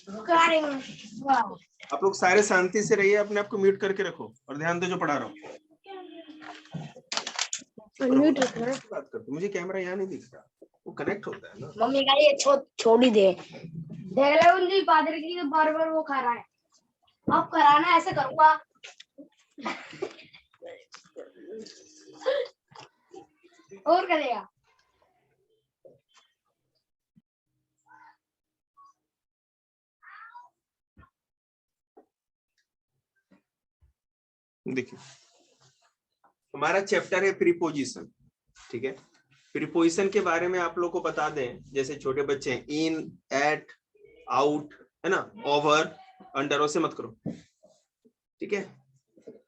आप लोग सारे शांति से रहिए, अपने आप को म्यूट करके रखो और ध्यान दो जो पढ़ा रहा हूँ। बात करते, मुझे कैमरा यहाँ नहीं दिख रहा, वो कनेक्ट होता है ना। मम्मी का ये छोड़ ही दे, देख ले उनकी पादरी की बार बार वो खा रहा है, अब कराना ऐसे करूँगा। और करेगा। देखिए हमारा चैप्टर है प्रीपोजिशन, ठीक है। प्रीपोजिशन के बारे में आप लोग को बता दें, जैसे छोटे बच्चे हैं, इन, एट, आउट, है ना, ओवर, अंडर, से मत करो, ठीक है,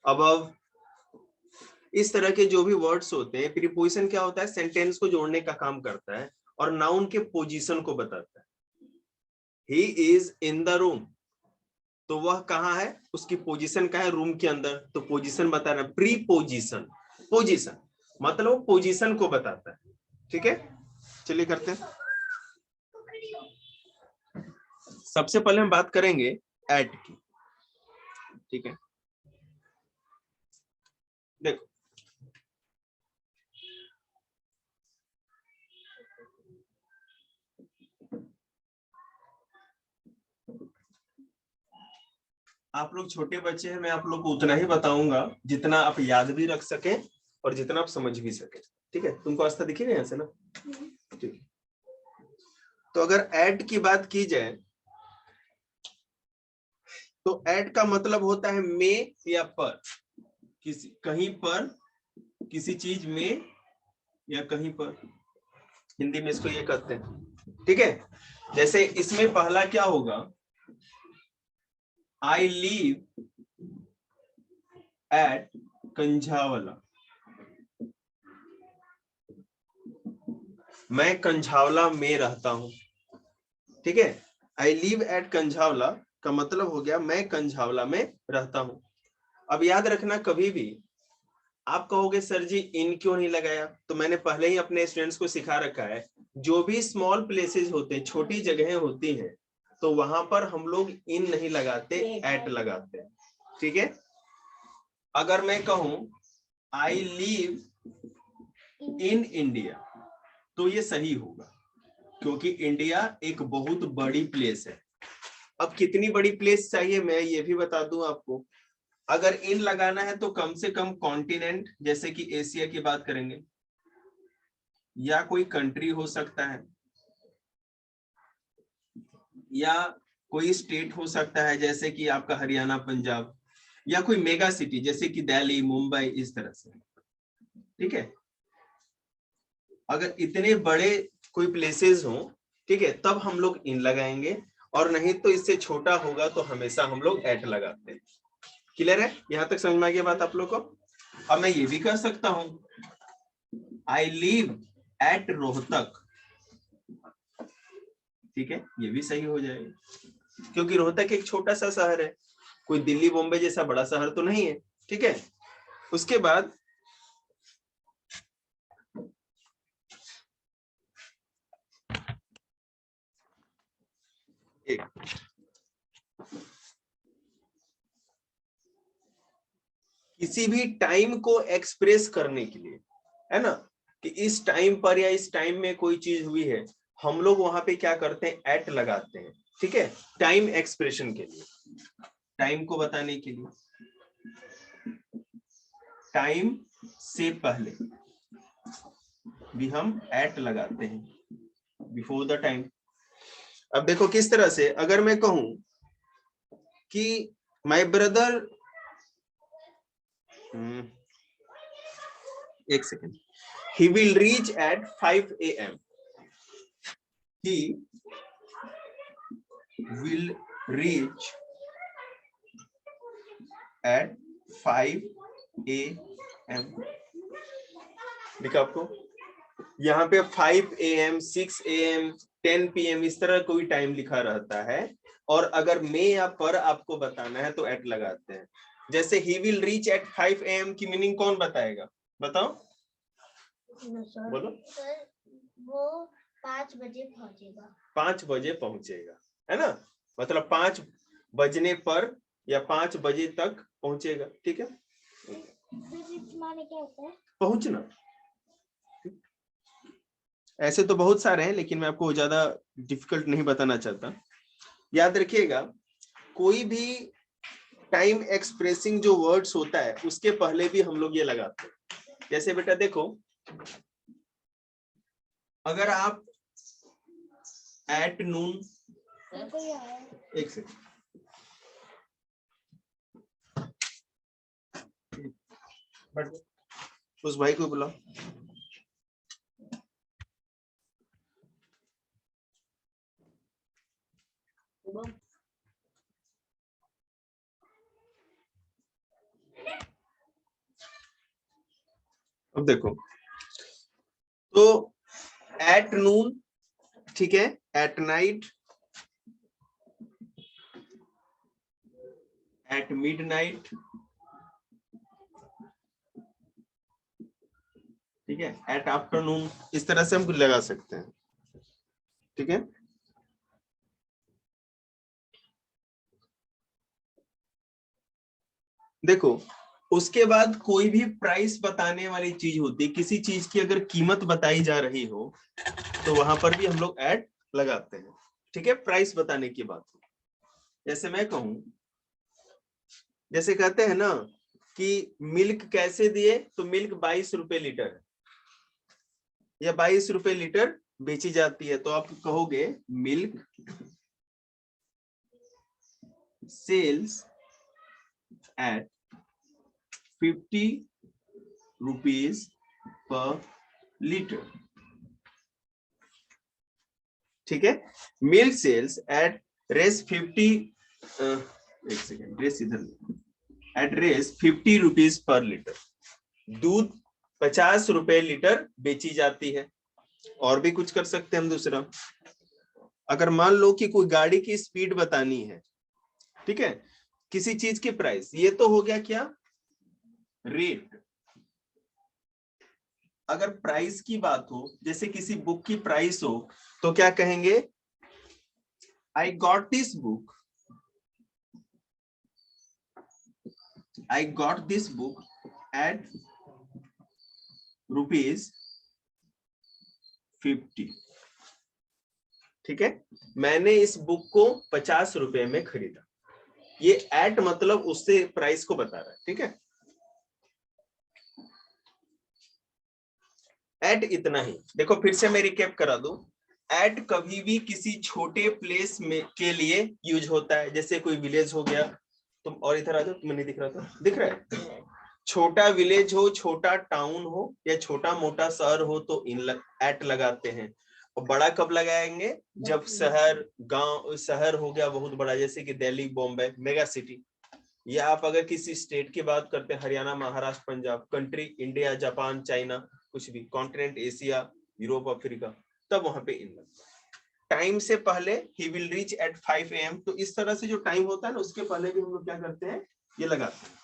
अबव, इस तरह के जो भी वर्ड्स होते हैं। प्रीपोजिशन क्या होता है, सेंटेंस को जोड़ने का काम करता है और नाउन के पोजीशन को बताता है। He is in the room, तो वह कहाँ है, उसकी पोजीशन क्या है, रूम के अंदर, तो पोजीशन बता रहा है। प्रीपोजिशन, पोजीशन मतलब पोजीशन को बताता है, ठीक है। चलिए करते हैं। सबसे पहले हम बात करेंगे एट की, ठीक है। देखो आप लोग छोटे बच्चे हैं, मैं आप लोग को उतना ही बताऊंगा जितना आप याद भी रख सकें और जितना आप समझ भी सकें, ठीक है। तुमको आस्था दिखेगा यहाँ से ना, ठीक है। तो अगर ऐड की बात की जाए तो ऐड का मतलब होता है में या पर, किसी कहीं पर, किसी चीज में या कहीं पर, हिंदी में इसको ये कहते हैं, ठीक है। जैसे इसमें पहला क्या होगा, आई लिव एट कंझावला, मैं कंझावला में रहता हूं, ठीक है। आई लिव एट कंझावला का मतलब हो गया मैं कंझावला में रहता हूं। अब याद रखना, कभी भी आप कहोगे सर जी इन क्यों नहीं लगाया, तो मैंने पहले ही अपने स्टूडेंट्स को सिखा रखा है, जो भी स्मॉल प्लेसेस होते हैं, छोटी जगहें होती हैं, तो वहां पर हम लोग इन नहीं लगाते, एट लगाते हैं, ठीक है। अगर मैं कहूं आई लिव इन इंडिया, तो ये सही होगा, क्योंकि इंडिया एक बहुत बड़ी प्लेस है। अब कितनी बड़ी प्लेस चाहिए मैं ये भी बता दूं आपको। अगर इन लगाना है तो कम से कम कॉन्टिनेंट, जैसे कि एशिया की बात करेंगे, या कोई कंट्री हो सकता है, या कोई स्टेट हो सकता है, जैसे कि आपका हरियाणा, पंजाब, या कोई मेगा सिटी जैसे कि दिल्ली, मुंबई, इस तरह से, ठीक है। अगर इतने बड़े कोई प्लेसेस हो, ठीक है, तब हम लोग इन लगाएंगे, और नहीं तो इससे छोटा होगा तो हमेशा हम लोग एट लगाते हैं। क्लियर है, यहां तक समझ में आ गया बात आप लोग को। अब मैं ये भी कर सकता हूं आई लिव एट रोहतक, ठीक है, ये भी सही हो जाएगा, क्योंकि रोहतक एक छोटा सा शहर है, कोई दिल्ली बॉम्बे जैसा बड़ा शहर तो नहीं है, ठीक है। उसके बाद एक किसी भी टाइम को एक्सप्रेस करने के लिए, है ना, कि इस टाइम पर या इस टाइम में कोई चीज हुई है, हम लोग वहां पे क्या करते हैं, एट लगाते हैं, ठीक है। टाइम एक्सप्रेशन के लिए, टाइम को बताने के लिए, टाइम से पहले भी हम एट लगाते हैं, बिफोर द टाइम। अब देखो किस तरह से, अगर मैं कहूं कि माय ब्रदर, एक second, he will reach at 5 a.m. he will reach at 5 a.m. देखा आपको, यहाँ पे 5 a.m., 6 a.m., 10 p.m. इस तरह कोई टाइम लिखा रहता है, और अगर मे या पर आपको बताना है तो एट लगाते हैं। जैसे he will reach at 5 a.m. की मीनिंग कौन बताएगा, बताओ, बोलो। वो 5 बजे पहुंचेगा, 5 बजे पहुंचेगा, है ना। मतलब 5 बजने पर या 5 बजे तक पहुंचेगा। ठीक है, माने क्या होता है? पहुंचना। ऐसे तो बहुत सारे हैं, लेकिन मैं आपको ज्यादा डिफिकल्ट नहीं बताना चाहता। याद रखिएगा, कोई भी टाइम एक्सप्रेसिंग जो वर्ड्स होता है उसके पहले भी हम लोग ये लगाते हैं। जैसे बेटा देखो, अगर आप एट नून, एक सेकंड, उस भाई को बुलाओ। अब देखो, तो एट नून, ठीक है, एट नाइट, एट मिडनाइट, ठीक है, एट आफ्टरनून, इस तरह से हम कुछ लगा सकते हैं। ठीक है, देखो उसके बाद कोई भी प्राइस बताने वाली चीज होती है, किसी चीज की अगर कीमत बताई जा रही हो तो वहां पर भी हम लोग एट लगाते हैं। ठीक है, प्राइस बताने की बात हो। जैसे मैं कहूं, जैसे कहते हैं ना कि मिल्क कैसे दिए, तो मिल्क 22 रुपए लीटर है या 22 रुपए लीटर बेची जाती है, तो आप कहोगे milk sales at 50 rupees per litre. ठीक है, मिल्क सेल्स एट रेस 50, एक सेकेंड, रेस इधर, at Rs 50 rupees per litre. दूध 50 रुपए लीटर बेची जाती है। और भी कुछ कर सकते हैं हम दूसरा। अगर मान लो कि कोई गाड़ी की स्पीड बतानी है, ठीक है, किसी चीज की प्राइस, ये तो हो गया क्या, रेट। अगर प्राइस की बात हो, जैसे किसी बुक की प्राइस हो, तो क्या कहेंगे, I got this book, I got this book at rupees 50। ठीक है, मैंने इस बुक को 50 रुपए में खरीदा। ये एट मतलब उससे प्राइस को बता रहा है। ठीक है, एट इतना ही। देखो फिर से मैं रिकैप करा दूं, एट कभी भी किसी छोटे प्लेस में के लिए यूज होता है। जैसे कोई विलेज हो गया, तुम और इधर आ जाओ, तुम्हें नहीं दिख रहा था, दिख रहा है, छोटा विलेज हो, छोटा टाउन हो या छोटा मोटा शहर हो तो एट लगाते हैं। और बड़ा कब लगाएंगे, जब शहर गांव, शहर हो गया बहुत बड़ा, जैसे कि दिल्ली, बॉम्बे, मेगा सिटी। या आप अगर किसी स्टेट की बात करते हैं, Haryana, Maharashtra, Punjab, country India, Japan, China, कुछ भी, कॉन्टिनेंट एशिया, यूरोप, अफ्रीका, तब वहां पे इन टाइम से पहले he will reach at 5 AM। तो इस तरह से जो टाइम होता है ना, उसके पहले भी हम लोग क्या करते हैं, ये लगाते हैं।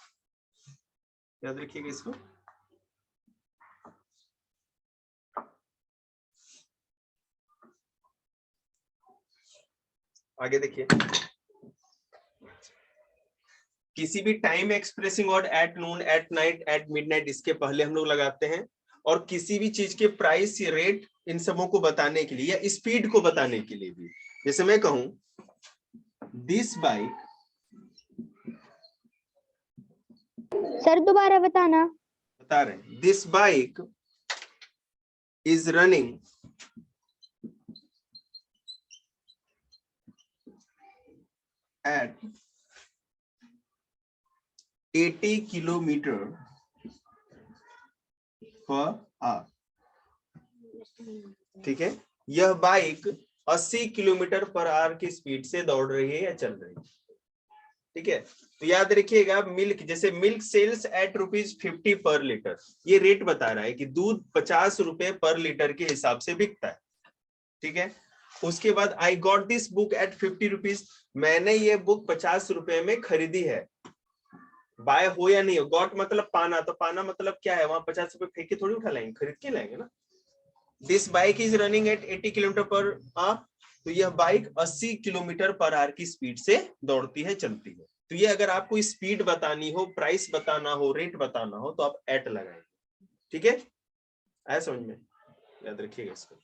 याद रखिएगा इसको। आगे देखिए, किसी भी time expressing word at noon, at night, at midnight, इसके पहले हम लोग लगाते हैं। और किसी भी चीज के प्राइस, रेट, इन सबों को बताने के लिए या स्पीड को बताने के लिए भी, जैसे मैं कहूं दिस बाइक, सर दोबारा बताना। बता रहे हैं, this bike is running at 80 kilometre per hour. ठीक है, यह बाइक 80 किलोमीटर पर आवर की स्पीड से दौड़ रही है या चल रही है। ठीक है, तो याद रखिएगा, मिल्क, जैसे मिल्क सेल्स एट ₹50 पर लीटर, ये रेट बता रहा है कि दूध 50 रुपए पर लीटर के हिसाब से बिकता है। ठीक है, उसके बाद I got this book at 50 rupees, मैंने ये बुक 50 रुपए में खरीदी है। बाय हो या नहीं हो, गॉट मतलब पाना, तो पाना मतलब क्या है, वहां 50 रुपए फेंक के थोड़ी उठा लाएंगे, खरीद के लाएंगे ना। This bike is running at 80 kilometre per hour, तो यह बाइक 80 किलोमीटर पर आवर की स्पीड से दौड़ती है, चलती है। तो ये अगर आपको स्पीड बतानी हो, प्राइस बताना हो, रेट बताना हो, तो आप एट लगाएंगे। ठीक है, आया समझ में? याद रखिएगा इसको।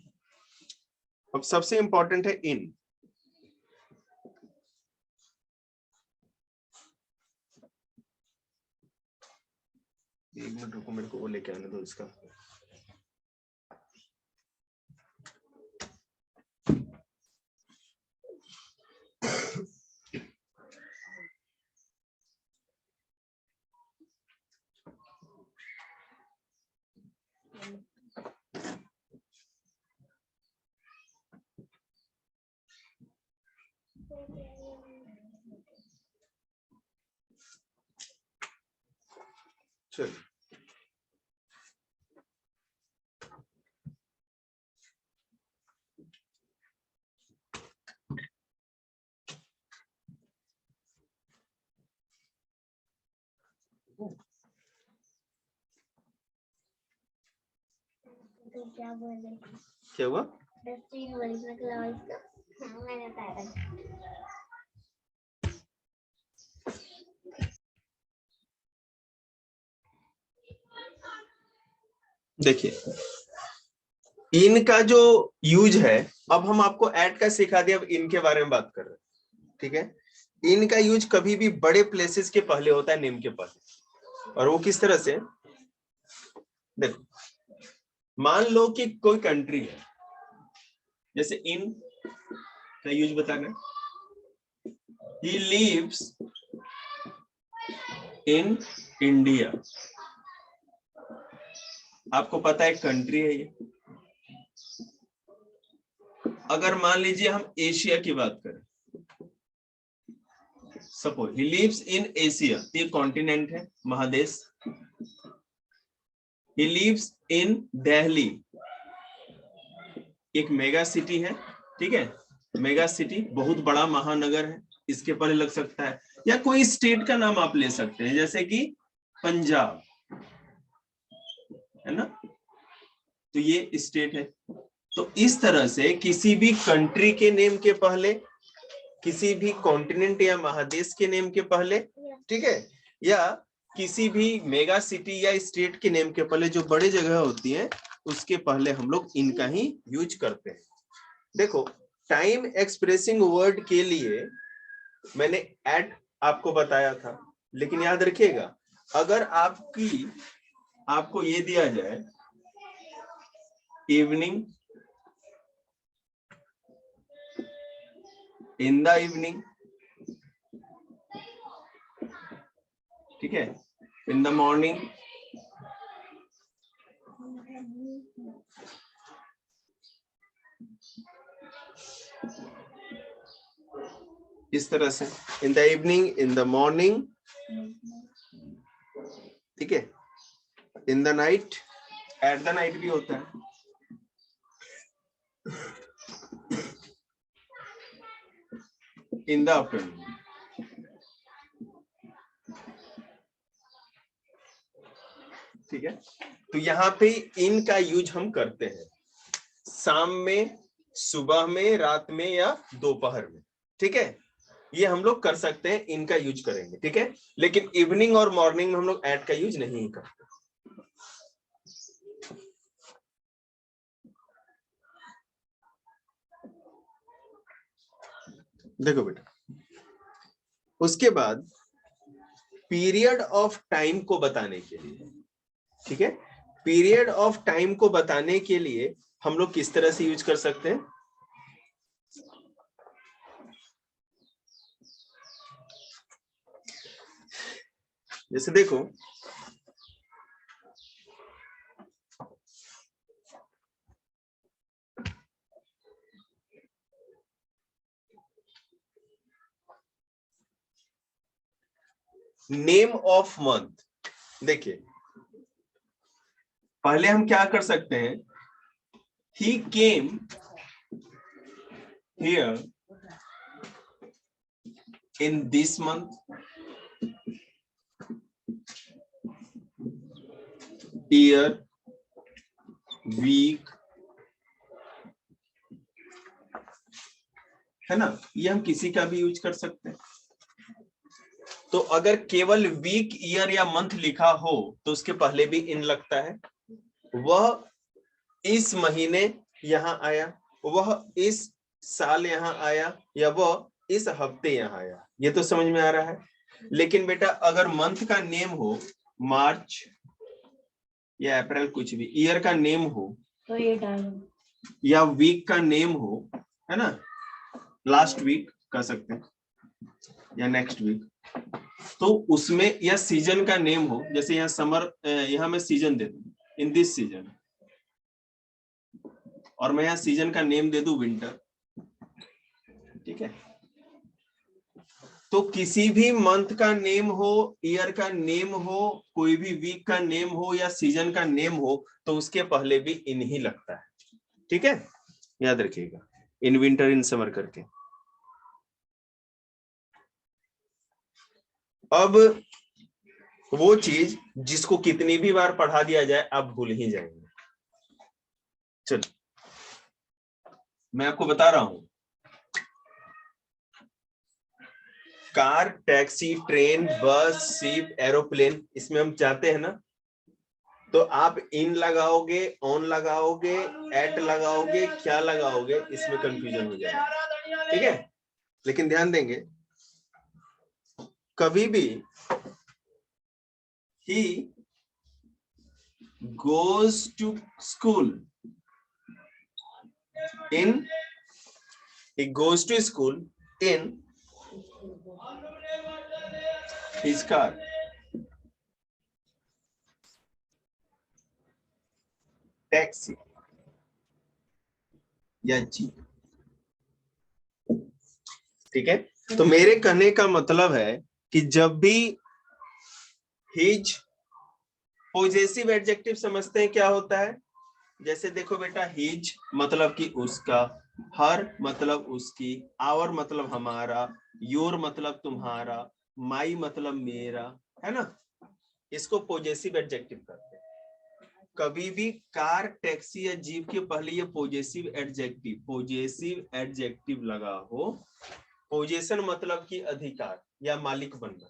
अब सबसे इंपॉर्टेंट है इन। एक मिनट रुको, मेरे को वो लेके आने दो इसका। चलो तो क्या बोले? क्या हुआ? डस्टबिन बोली निकला इसका। हाँ, मैंने बताया। देखिए, इन का जो यूज है, अब हम आपको एट का सिखा दिया, अब इन के बारे में बात कर रहे हैं। ठीक है, इन का यूज कभी भी बड़े प्लेसेस के पहले होता है, नेम के पहले। और वो किस तरह से? देखो, मान लो कि कोई कंट्री है, जैसे इन का यूज बताना, ही लिव्स इन इंडिया। आपको पता है कंट्री है ये। अगर मान लीजिए हम एशिया की बात करें, suppose he lives in Asia, ये कॉन्टिनेंट है, महादेश। ही लिव्स इन दिल्ली, एक मेगा सिटी है। ठीक है, मेगा सिटी बहुत बड़ा महानगर है, इसके पहले लग सकता है। या कोई स्टेट का नाम आप ले सकते हैं, जैसे कि पंजाब, है ना, तो ये स्टेट है। तो इस तरह से किसी भी कंट्री के नेम के पहले, किसी भी कॉन्टिनेंट या महादेश के नेम के पहले, ठीक है, या किसी भी मेगा सिटी या स्टेट के नेम के पहले, जो बड़ी जगह होती है, उसके पहले हम लोग इनका ही यूज करते हैं। देखो, टाइम एक्सप्रेसिंग वर्ड के लिए मैंने एट आपको बताया था, लेकिन याद रखिएगा, अगर आपको ये दिया जाए इवनिंग, इन द इवनिंग, ठीक है, इन द मॉर्निंग, इस तरह से, in the evening, in the morning, ठीक है, in the night, at the night भी होता है, इन द आफ्टरनून। ठीक है, तो यहाँ पे इन का यूज हम करते हैं शाम में, सुबह में, रात में या दोपहर में। ठीक है, ये हम लोग कर सकते हैं, इनका यूज करेंगे। ठीक है, लेकिन इवनिंग और मॉर्निंग में हम लोग एट का यूज नहीं करते। देखो बेटा, उसके बाद पीरियड ऑफ टाइम को बताने के लिए, ठीक है, पीरियड ऑफ टाइम को बताने के लिए हम लोग किस तरह से यूज कर सकते हैं? जैसे देखो, नेम ऑफ मंथ, देखिए पहले हम क्या कर सकते हैं, he came here in this month, year, week, है ना, ये हम किसी का भी यूज कर सकते हैं। तो अगर केवल वीक, ईयर या मंथ लिखा हो तो उसके पहले भी इन लगता है। वह इस महीने यहाँ आया, वह इस साल यहाँ आया, या वह इस हफ्ते यहाँ आया, ये तो समझ में आ रहा है। लेकिन बेटा अगर मंथ का नेम हो मार्च या अप्रैल, कुछ भी, ईयर का नेम हो तो ये डालो, या वीक का नेम हो, है ना, लास्ट वीक कह सकते हैं या नेक्स्ट वीक, तो उसमें, या सीजन का नेम हो, जैसे यहाँ समर, यहाँ मैं सीजन दे दूं, इन दिस सीजन, और मैं यहाँ सीजन का नेम दे दूं विंटर, ठीक है। तो किसी भी मंथ का नेम हो, ईयर का नेम हो, कोई भी वीक का नेम हो या सीजन का नेम हो, तो उसके पहले भी इन ही लगता है, ठीक है, याद रखिएगा, इन विंटर, इन समर करके। अब वो चीज जिसको कितनी भी बार पढ़ा दिया जाए आप भूल ही जाएंगे। चलो मैं आपको बता रहा हूं, कार, टैक्सी, ट्रेन, बस, शिप, एरोप्लेन, इसमें हम चाहते हैं ना, तो आप इन लगाओगे, ऑन लगाओगे, एट लगाओगे, क्या लगाओगे, इसमें कंफ्यूजन हो जाएगा, ठीक है। लेकिन ध्यान देंगे, कभी भी he goes to school in, he goes to school in his car, taxi या जीप, ठीक है। तो मेरे कहने का मतलब है कि जब भी हिज पॉजेसिव एडजेक्टिव समझते हैं क्या होता है, जैसे देखो बेटा, हिज मतलब कि उसका, हर मतलब उसकी, आवर मतलब हमारा, योर मतलब तुम्हारा, माई मतलब मेरा, है ना, इसको पॉजेसिव एडजेक्टिव करते हैं। कभी भी कार, टैक्सी या जीप के पहले ये पॉजेसिव एडजेक्टिव लगा हो, पोजेशन मतलब कि अधिकार या मालिक बनना,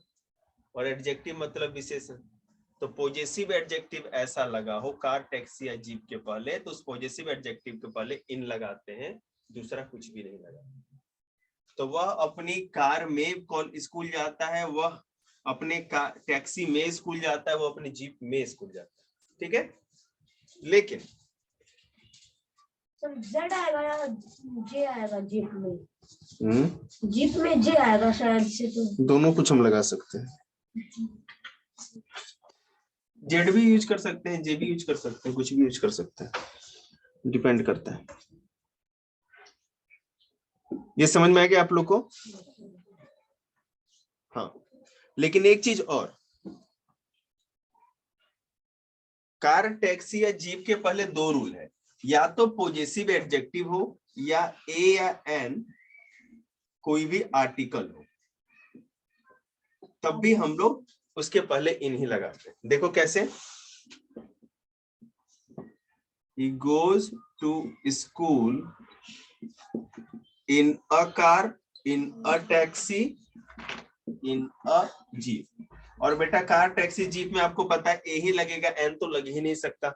और एडजेक्टिव मतलब विशेषण, तो पॉजेसिव एडजेक्टिव ऐसा लगा हो कार, टैक्सी या जीप के पहले, तो उस पॉजेसिव एडजेक्टिव के पहले इन लगाते हैं, दूसरा कुछ भी नहीं लगा। तो वह अपनी कार में स्कूल जाता है, वह अपने टैक्सी में स्कूल जाता है, वह अपनी जीप में स्कूल जाता है, ठीक है। लेकिन जेड आएगा या जे आएगा जीप में? जीप में जे आएगा शायद से, तो दोनों कुछ हम लगा सकते हैं, जेड भी यूज कर सकते हैं, जे भी यूज कर सकते हैं, कुछ भी यूज कर सकते हैं, डिपेंड करता है। ये समझ में आ गया आप लोग को? हाँ, लेकिन एक चीज और, कार, टैक्सी या जीप के पहले दो रूल है, या तो पॉजेसिव एडजेक्टिव हो या ए या एन कोई भी आर्टिकल हो, तब भी हम लोग उसके पहले इन ही लगाते हैं। देखो कैसे, he goes to school in a car, in a taxi, in a jeep। और बेटा कार, टैक्सी, जीप में आपको पता है ए ही लगेगा, एन तो लग ही नहीं सकता,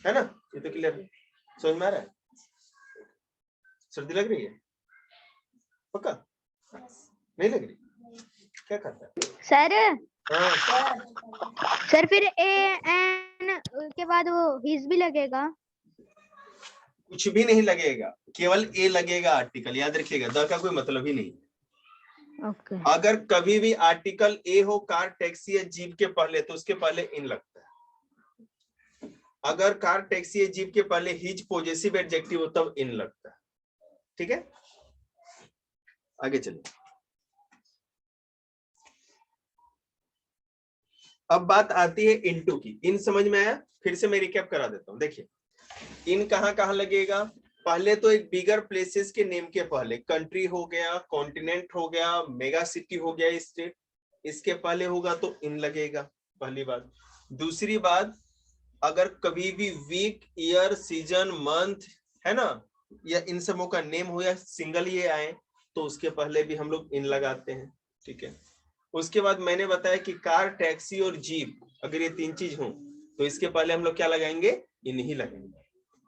है ना, ये तो क्लियर है, समझ में आ रहा है? सर्दी लग रही है? पक्का नहीं लग रही? क्या करता है सर? हाँ, सर फिर ए एन के बाद वो हिज भी लगेगा? कुछ भी नहीं लगेगा, केवल ए लगेगा आर्टिकल, याद रखिएगा, द का कोई मतलब ही नहीं। ओके। अगर कभी भी आर्टिकल ए हो कार, टैक्सी या जीप के पहले, तो उसके पहले इन लगता है। अगर कार, टैक्सी या जीप के पहले हिज पॉजेसिव एडजेक्टिव हो तब इन लगता है, ठीक है। आगे चलिए, अब बात आती है इनटू की। इन समझ में आया? फिर से मैं रिकैप करा देता हूं। देखिए, इन कहां कहां लगेगा? पहले तो एक बिगर प्लेसेस के नेम के पहले, कंट्री हो गया, कॉन्टिनेंट हो गया, मेगा सिटी हो गया, स्टेट, इसके पहले होगा तो इन लगेगा, पहली बात। दूसरी बात, अगर कभी भी वीक, ईयर, सीजन, मंथ, है ना, या इन सबों का नेम हो या सिंगल ये आए, तो उसके पहले भी हम लोग इन लगाते हैं, ठीक है। उसके बाद मैंने बताया कि कार, टैक्सी और जीप, अगर ये तीन चीज हो तो इसके पहले हम लोग क्या लगाएंगे, इन ही लगाएंगे,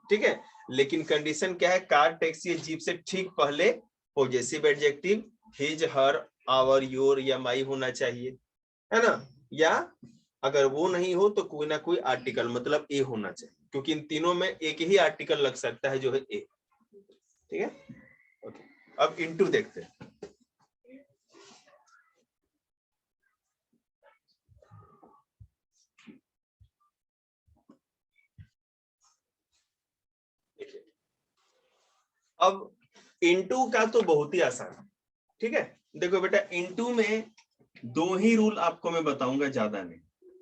ठीक है। लेकिन कंडीशन क्या है, कार, टैक्सी, जीप से ठीक पहले possessive adjective his, her, our, your या माई होना चाहिए, है ना। या अगर वो नहीं हो तो कोई ना कोई आर्टिकल मतलब ए होना चाहिए, क्योंकि इन तीनों में एक ही आर्टिकल लग सकता है जो है ए, ठीक है। ओके, अब इनटू देखते हैं। अब इनटू का तो बहुत ही आसान है, ठीक है। देखो बेटा, इनटू में दो ही रूल आपको मैं बताऊंगा, ज्यादा नहीं।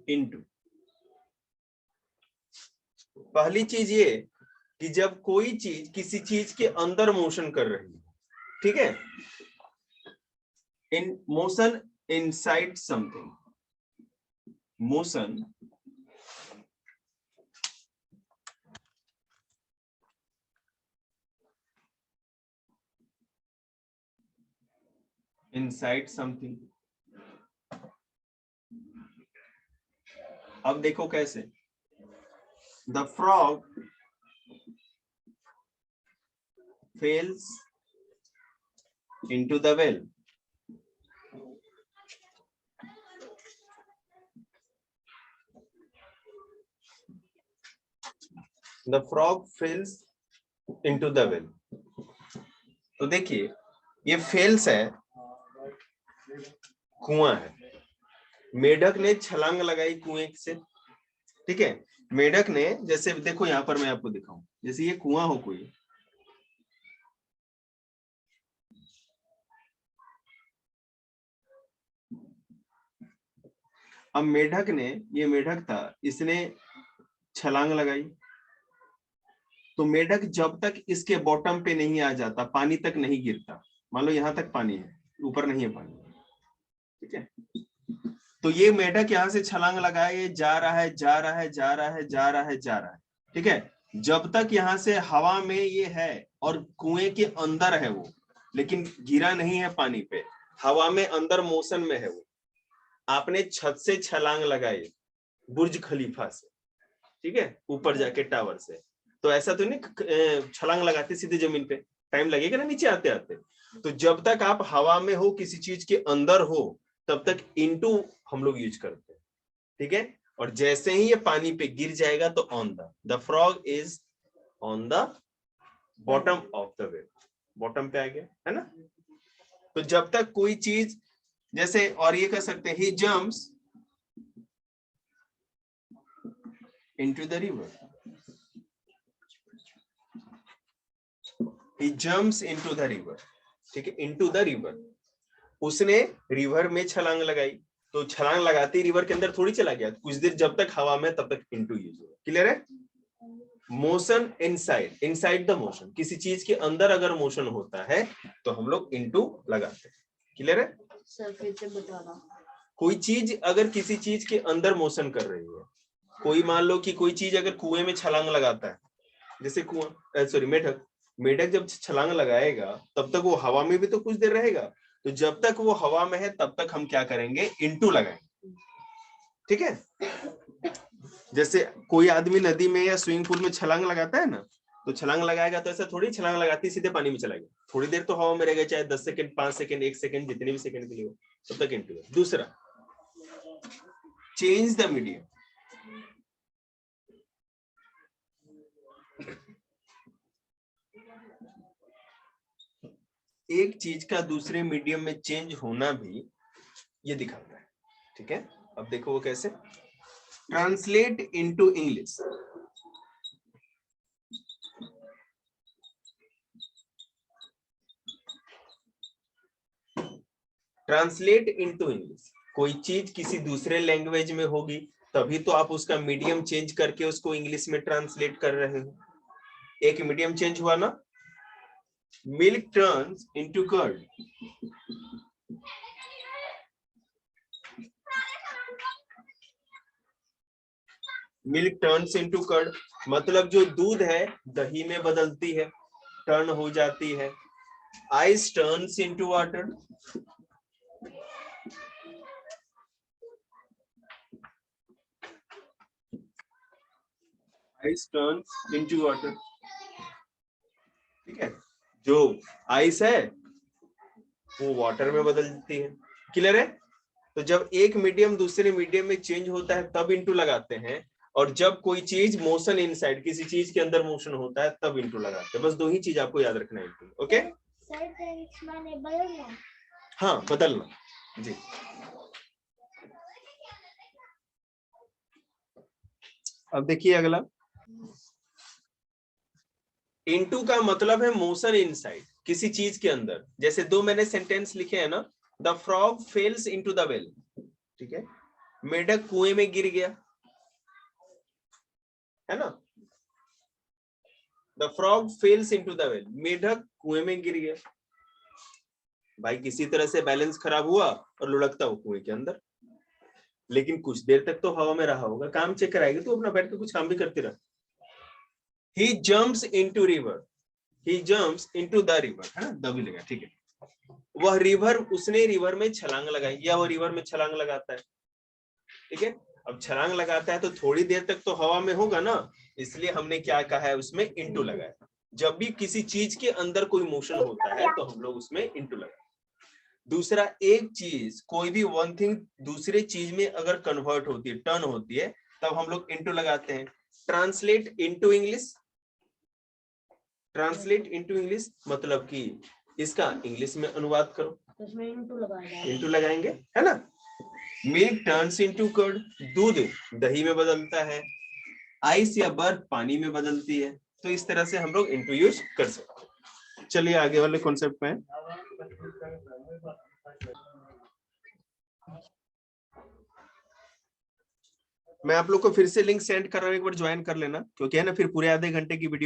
इनटू पहली चीज ये कि जब कोई चीज किसी चीज के अंदर मोशन कर रही है, ठीक है, in motion inside something, motion inside something. अब देखो कैसे, the frog fails into the well. The frog fails into the well. तो देखिए, ये फेल्स है, कुआं है, मेढक ने छलांग लगाई कुएं से, ठीक है। मेढक ने, जैसे देखो यहां पर मैं आपको दिखाऊं, जैसे ये कुआं हो कोई, अब मेढक ने, ये मेढक था, इसने छलांग लगाई, तो मेढक जब तक इसके बॉटम पे नहीं आ जाता, पानी तक नहीं गिरता, मान लो यहां तक पानी है, ऊपर नहीं है पानी, ठीक है। तो ये मेढक यहां से छलांग लगाए, ये जा रहा है, जा रहा है, जा रहा है, जा रहा है, जा रहा है, ठीक है। जब तक यहां से हवा में ये है और कुएं के अंदर है वो, लेकिन गिरा नहीं है पानी पे, हवा में अंदर मोशन में है वो, आपने छत से छलांग लगाई बुर्ज खलीफा से, ठीक है, ऊपर जाके टावर से, तो ऐसा तो नहीं छलांग लगाते सीधे जमीन पे, टाइम लगेगा ना नीचे आते आते। तो जब तक आप हवा में हो, किसी चीज के अंदर हो, तब तक इनटू हम लोग यूज करते हैं, ठीक है। और जैसे ही ये पानी पे गिर जाएगा तो on the frog is on the bottom of the wave, bottom पे आ गया, है ना। तो जब तक कोई चीज, जैसे और ये कह सकते हैं, he jumps into the river, he jumps into the river, ठीक है, into the river। उसने रिवर में छलांग लगाई, तो छलांग लगाते ही रिवर के अंदर थोड़ी चला गया, कुछ देर जब तक हवा में, तब तक into यूज होगा। क्लियर है। Motion inside, inside the motion, किसी चीज के अंदर अगर मोशन होता है तो हम लोग into लगाते हैं। क्लियर है। सर फिर से बताना, कोई चीज अगर किसी चीज के अंदर मोशन कर रही है, कोई मान लो कि कोई चीज अगर कुएं में छलांग लगाता है, जैसे कुआं, सॉरी मेढक, मेढक जब छलांग लगाएगा तब तक वो हवा में भी तो कुछ देर रहेगा, तो जब तक वो हवा में है तब तक हम क्या करेंगे, इनटू लगाएंगे, ठीक है। जैसे कोई आदमी नदी में या स्विमिंग पूल में छलांग लगाता है ना, तो छलांग लगाएगा तो ऐसा थोड़ी छलांग लगाती सीधे पानी में चला गया, थोड़ी देर तो हवा में रहेगा, चाहे 10 सेकंड, 5 सेकंड, 1 सेकंड, जितने भी सेकंड के लिए हो, तब तक इनटू। दूसरा, चेंज द मीडियम। एक चीज का दूसरे मीडियम में चेंज होना भी ये दिखाता है, ठीक है। अब देखो वो कैसे, translate into English. Translate into English, कोई चीज किसी दूसरे लैंग्वेज में होगी तभी तो आप उसका मीडियम चेंज करके उसको इंग्लिश में ट्रांसलेट कर रहे हो। एक मीडियम चेंज हुआ ना, milk turns into curd, milk turns into curd, मतलब जो दूध है दही में बदलती है, टर्न हो जाती है, ice turns into water, ice turns into water. ठीक है, जो आइस है वो वाटर में बदलती है। क्लियर है? तो जब एक मीडियम दूसरे मीडियम में चेंज होता है तब इंटू लगाते हैं, और जब कोई चीज मोशन इनसाइड, किसी चीज के अंदर मोशन होता है तब इंटू लगाते हैं। बस दो ही चीज आपको याद रखना है इंटू। ओके, हाँ बदलना जी। अब देखिए अगला, इंटू का मतलब है मोशन इनसाइड, किसी चीज के अंदर। जैसे दो मैंने सेंटेंस लिखे हैं ना, the frog fails into the well. ठीक है, मेढक कुएं में गिर गया, है ना। The frog fails into the well, मेढक कुएं में गिर गया। भाई किसी तरह से बैलेंस खराब हुआ और लुढ़कता वो कुएं के अंदर, लेकिन कुछ देर तक तो हवा में रहा होगा। काम चेक कराएगी तो अपना बैठ के कुछ काम भी करती रहा। He jumps into river, he jumps into the river, है ना, द भी लगा। ठीक है, वह रिवर, उसने रिवर में छलांग लगाई, या वह रिवर में छलांग लगाता है। ठीक है, अब छलांग लगाता है तो थोड़ी देर तक तो हवा में होगा ना, इसलिए हमने क्या कहा है, उसमें इंटू लगाया। जब भी किसी चीज के अंदर कोई मोशन होता है तो हम लोग उसमें इंटू लगाए। दूसरा, एक चीज, कोई भी वन थिंग दूसरे चीज में अगर कन्वर्ट होती है, टर्न होती है, तब हम लोग इंटू लगाते हैं। Translate into English, translate into English मतलब कि इसका इंग्लिश में अनुवाद करो, तो इसमें इंटू लगाएंगे, है ना। मिल्क टर्न्स इनटू कर्ड, दूध दही में बदलता है। आइस या बर्फ पानी में बदलती है। तो इस तरह से हम लोग इंटू यूज कर सकते हैं। चलिए आगे वाले कॉन्सेप्ट में, मैं आप लोग को फिर से लिंक सेंड कर रहा हूं, एक बार ज्वाइन कर लेना, क्योंकि है ना फिर पूरे आधे घंटे की वीडियो